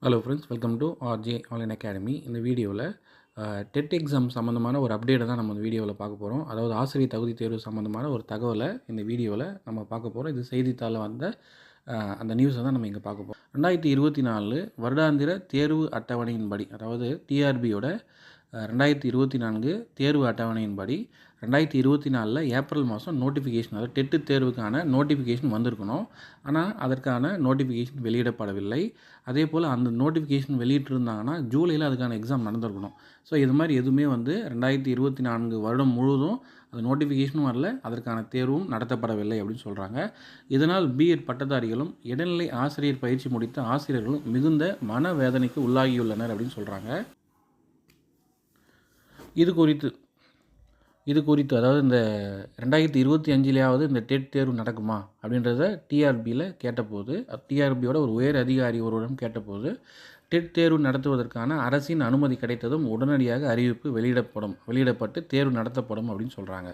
Hello friends, welcome to RJ online academy. இந்த வீடியோவில் TET exam சம்மந்தமான ஒரு அப்டேட்டை தான் நம்ம இந்த வீடியோவில் பார்க்க போகிறோம். அதாவது ஆசிரியர் தகுதி தேர்வு சம்மந்தமான ஒரு தகவலை இந்த வீடியோவில் நம்ம பார்க்க போகிறோம். இது செய்தித்தாளில் வந்த அந்த நியூஸை தான் நம்ம இங்கே பார்க்க போகிறோம். 2024 வருடாந்திர தேர்வு அட்டவணையின்படி, அதாவது டிஆர்பியோட 2024 தேர்வு அட்டவணையின்படி 2024 ஏப்ரல் மாதம் நோட்டிஃபிகேஷன், அதாவது டெட்டு தேர்வுக்கான நோட்டிஃபிகேஷன் வந்திருக்கணும். ஆனால் அதற்கான நோட்டிஃபிகேஷன் வெளியிடப்படவில்லை. அதே போல் அந்த நோட்டிஃபிகேஷன் வெளியிட்டிருந்தாங்கன்னா ஜூலையில் அதுக்கான எக்ஸாம் நடந்திருக்கணும். ஸோ இது மாதிரி எதுவுமே 2024 வருடம் முழுவதும் அந்த நோட்டிஃபிகேஷனும் வரல, அதற்கான தேர்வும் நடத்தப்படவில்லை அப்படின்னு சொல்கிறாங்க. இதனால் பிஎட் பட்டதாரிகளும் இடைநிலை ஆசிரியர் பயிற்சி முடித்த ஆசிரியர்களும் மிகுந்த மனவேதனைக்கு உள்ளாகியுள்ளனர் அப்படின்னு சொல்கிறாங்க. இது குறித்து அதாவது இந்த 2025 இந்த டெட் தேர்வு நடக்குமா அப்படின்றத டிஆர்பியோட ஒரு உயர் அதிகாரி ஒருவரிடம் கேட்டபோது, டெட் தேர்வு நடத்துவதற்கான அரசின் அனுமதி கிடைத்ததும் உடனடியாக அறிவிப்பு வெளியிடப்பட்டு தேர்வு நடத்தப்படும் அப்படின்னு சொல்கிறாங்க.